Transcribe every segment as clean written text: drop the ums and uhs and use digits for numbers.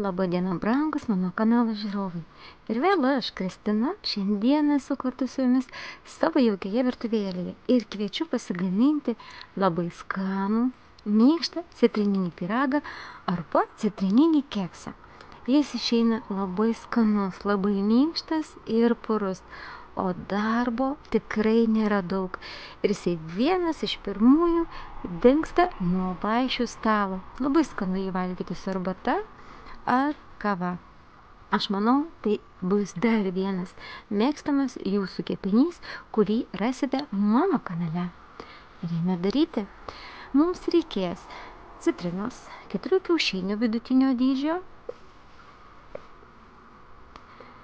Labadiena, brangus mano kanalo žiūrovai. Ir vėl aš, Kristina, šiandien esu kartu su jumis savo jaukioje virtuvėlėje ir kviečiu pasigaminti labai skanų, minkštą citrininį pyragą arba citrininį keksą. Jis išeina labai skanus, labai minkštas ir purus, o darbo tikrai nėra daug. Ir jisai vienas iš pirmųjų dingsta nuo vaišių stalo. Labai skanu jį valgyti su arbata ar kava. Aš manau, tai bus dar vienas mėgstamas jūsų kepinys, kurį rasite mano kanale. Ir jame daryti mums reikės citrinos, 4 kiaušinių vidutinio dydžio,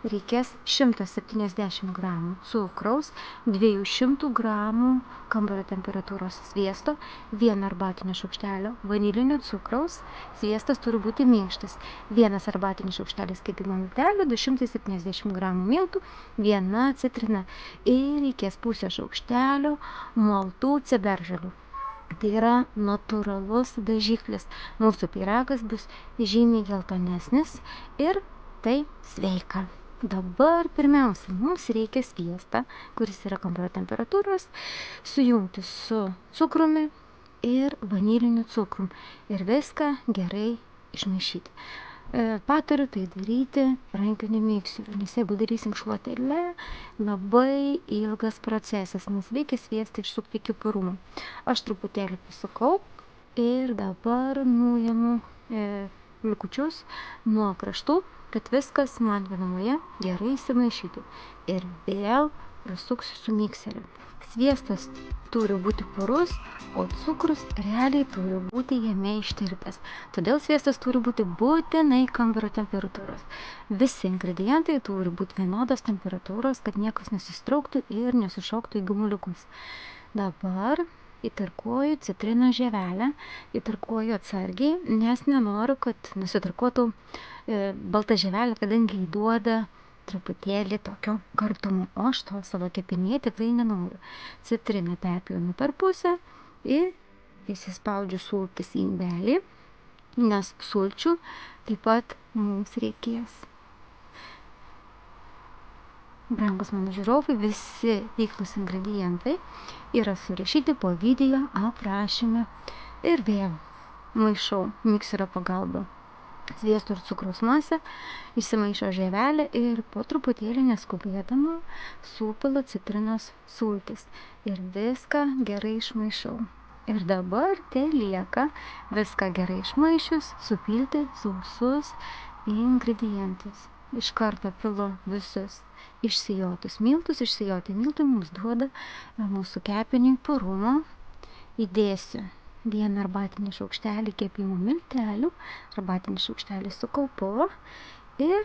reikės 170 gramų cukraus, 200 gramų kambario temperatūros sviesto, 1 arbatinio šaukštelio vanilinio cukraus, sviestas turi būti minkštas, 1 arbatinis šaukštelis kepimo miltelių, 270 gramų miltų, 1 citrina ir reikės pusę šaukštelio maltų ciberžolių. Tai yra natūralus dažiklis. Mūsų pyragas bus žymiai geltonesnis ir tai sveika. Dabar pirmiausia, mums reikia sviestą, kuris yra kambario temperatūros, sujungti su cukrumi ir vaniliniu cukrum ir viską gerai išmaišyti. Patariu tai daryti rankiniu mikseriu, nes jeigu darysim šluotele, labai ilgas procesas, nes reikia sviestą išsukti iki purumo. Aš truputėlį pasukau ir dabar nuimu likučius nuo kraštų, kad viskas man vienumoje gerai įsimaišytų. Ir vėl prasuksiu su mikseriu. Sviestas turi būti purus, o cukrus realiai turi būti jame ištirpęs. Todėl sviestas turi būti būtinai kambario temperatūros. Visi ingredientai turi būti vienodos temperatūros, kad niekas nesistrauktų ir nesušoktų į gumuliukus. Dabar įtarkuoju citrinos žievelę, įtarkuoju atsargiai, nes nenoriu, kad nusitarkuotų balta žievelė, kadangi įduoda truputėlį tokio kartumo, o aš to savo kepinyje tikrai nenoriu. Citriną perpjaunu per pusę ir įsispaudžiu sultis į indelį, nes sulčių taip pat mums reikės. Brangus mano žiūrovai, visi veiklūs ingredientai yra surašyti po video aprašyme. Ir vėl maišau mikserio pagalba sviesto ir cukraus masę, įsimaišo žievelę ir po truputėlį neskubėdama supilu citrinos sultis ir viską gerai išmaišau. Ir dabar lieka viską gerai išmaišius, supilti sausus ingredientus. Iš karto pilu visus išsijotus miltus. Išsijoti miltai mums duoda mūsų kepiniui purumo. Įdėsiu 1 arbatinį šaukštelį kepimo miltelių, arbatinį šaukštelį su kaupu ir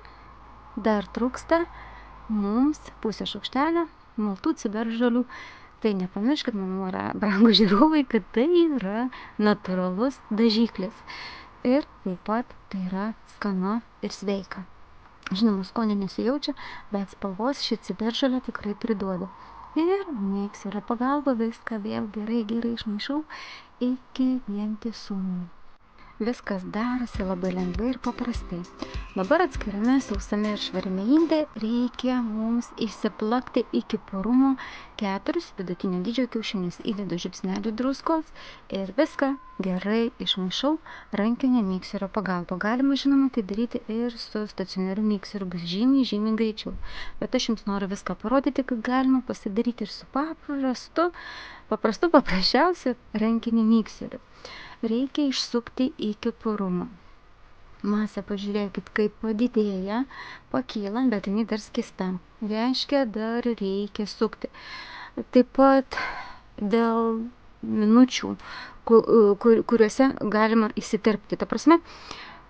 dar trūksta mums pusę šaukštelio maltų ciberžolių. Tai nepamirškit, mano brangūs žiūrovai, kad tai yra natūralus dažiklis. Ir taip pat tai yra skanu ir sveika. Žinoma, skonio nesijaučia, bet spalvos ši ciberžolė tikrai priduoda. Ir mikserio pagalba viską vėl gerai išmaišau iki vientisumo. Viskas darosi labai lengvai ir paprastai. Dabar atskirame sausame ir švariame inde reikia mums išsiplakti iki purumo 4 vidutinio dydžio kiaušinius. Įdedu žiupsnelį druskos ir viską gerai išmaišau rankinio mikserio pagalba. Galima, žinoma, tai daryti ir su stacionariu mikseriu, bus žymiai greičiau. Bet aš jums noriu viską parodyti, kad galima pasidaryti ir su paprasčiausiu rankiniu mikseriu. Reikia išsukti iki purumo. Masė, pažiūrėkit, kaip padidėja, pakyla, bet jinai dar skista. Reiškia, dar reikia sukti. Taip pat dėl minučių, kuriuose galima įsiterpti. Ta prasme,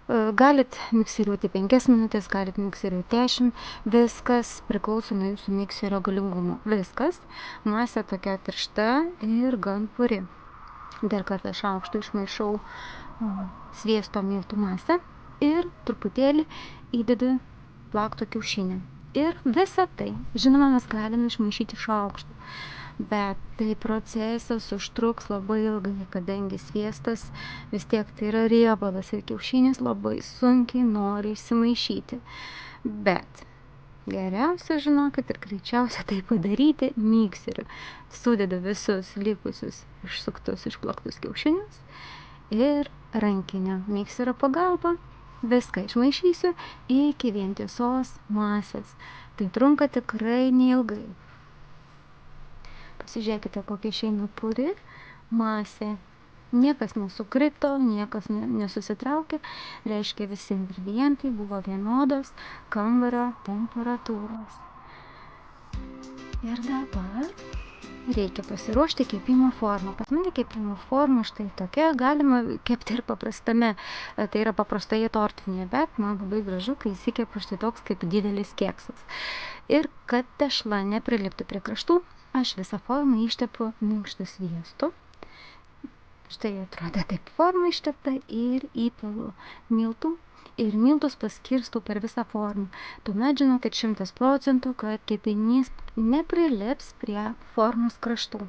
galit mikseriuoti 5 minutės, galit mikseriuoti 10, viskas priklauso nuo jūsų mikserio galingumo. Viskas, masė tokia tiršta ir gan puri. Dar kartą šaukštu išmaišau sviesto miltų masę ir truputėlį įdedu plakto kiaušinį. Ir visą tai, žinoma, mes galime išmaišyti šaukštu. bet tai procesas užtruks labai ilgai, kadangi sviestas vis tiek tai yra riebalas ir kiaušinis labai sunkiai nori įsimaišyti. Bet geriausia, žinokit, ir greičiausia tai padaryti mikseriu. Sudedu visus likusius išsuktus, išplaktus kiaušinius ir rankinio mikserio pagalba viską išmaišysiu iki vientisos masės. Tai trunka tikrai neilgai. Pasižiūrėkite, kokia išeina puri masė. Niekas nesukrito, niekas nesusitraukė, reiškia visi ingredientai buvo vienodos kambario temperatūros. Ir dabar reikia pasiruošti kepimo formą. Pas mane kepimo forma štai tokia, galima kepti ir paprastame, tai yra paprastoje tortinėje, bet man labai gražu, kai įsikepu štai toks kaip didelis keksas. Ir kad tešla nepriliptų prie kraštų, aš visą formą ištepu minkštu sviestu. Štai atrodo taip forma ištepta ir įpilu miltų ir miltus paskirstau per visą formą. Tuomet žinau, kad 100%, kad kepinys neprilips prie formos kraštų.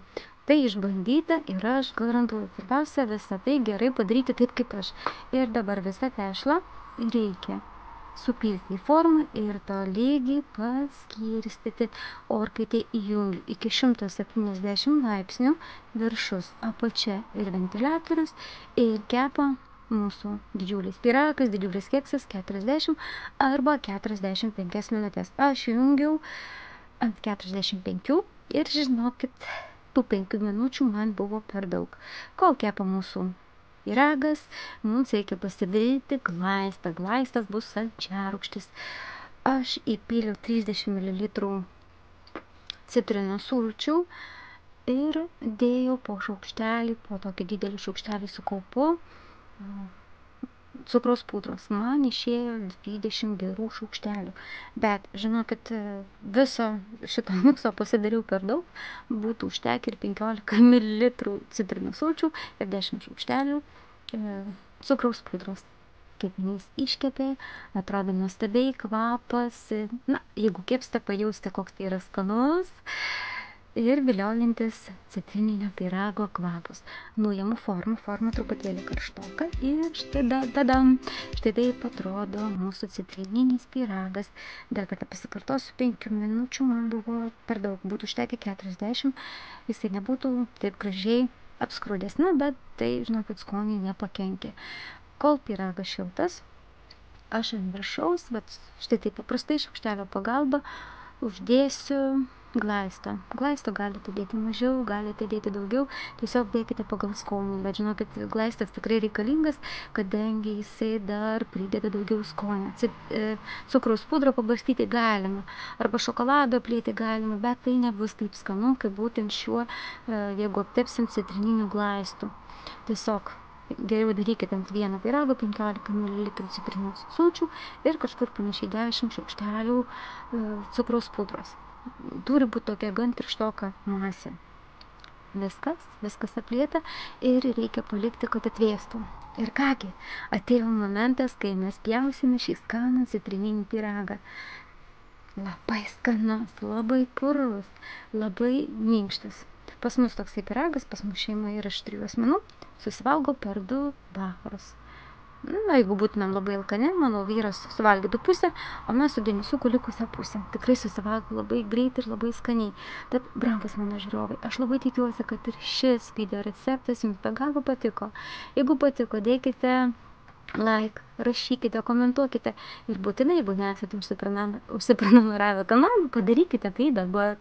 Tai išbandyta ir aš garantuoju, svarbiausia visą tai gerai padaryti taip kaip aš. Ir dabar visą tešlą reikia supilti į formą ir tolygiai paskirstyti orkaitę įjungiu iki 170 laipsnių, viršus, apačia ir ventiliatorius ir kepa mūsų didžiulis pyragas, didžiulis keksas 40 arba 45 minutės. Aš jungiau ant 45 ir žinokit, tų 5 minučių man buvo per daug. Kol kepa mūsų pyragas, mums reikia pasidaryti glaistą. Glaistas bus saldžiarūgštis. Aš įpyliau 30 ml citrinos sulčių ir dėjau po šaukštelį, po tokį didelį šaukštelį su kaupu cukraus pudros. Man išėjo 20 gerų šaukštelių. Bet, žinokit, viso šito mikso pasidariau per daug. Būtų užtekę ir 15 ml citrinos sulčių ir 10 šaukštelių cukraus pudros. Kepinys iškepė, atrodo nuostabiai, kvapas. Na, jeigu kepsite, pajausite, koks tai yra skanus ir viliojantis citrininio pyrago kvapas. Nuimu formą truputėlį karštoka ir štai taip atrodo mūsų citrininis pyragas. Dar kartą pasikartosiu, 5 minučių man buvo per daug, būtų užtekę 40, jisai nebūtų taip gražiai apskrudęs, bet tai, žinokit, skoniui nepakenkė. Kol pyragas šiltas, aš ant viršaus, bet štai taip paprastai šaukštelio pagalba uždėsiu glaistą. Glaisto galite dėti mažiau, galite dėti daugiau, tiesiog dėkite pagal skonį, bet žinokit, glaistas tikrai reikalingas, kadangi jisai dar prideda daugiau skonio. Cukraus pudrą pabarstyti galima, arba šokolado aplėti galima, bet tai nebus taip skanu, kaip būtent šiuo, jeigu aptepsim citrininiu glaistu. Tiesiog geriau darykite ant vieno pyrago 15 ml citrinos sulčių ir kažkur panašiai 10 šaukštelių cukraus pudros. Turi būti tokia gan tirštoka masė. Viskas aplieta ir reikia palikti, kad atvėstų. Ir kągi, atėjo momentas, kai mes pjausime šį skanų citrininį pyragą. Labai skanus, labai purus, labai minkštas. Pas mus toksai pyragas, pas mus šeima yra iš 3 asmenų, susivalgo per 2 vakarus. Na, jeigu būtumėm labai alkani, mano vyras suvalgytų pusę, o mes su Denisiuku likusią pusę. Tikrai susivalgo labai greitai ir labai skaniai. Tad, brangus mano žiūrovai, aš labai tikiuosi, kad ir šis video receptas jums be galo patiko. Jeigu patiko, dėkite like, rašykite, komentuokite ir būtinai, jeigu nesate užsiprenumeravę kanalą, padarykite tai dabar.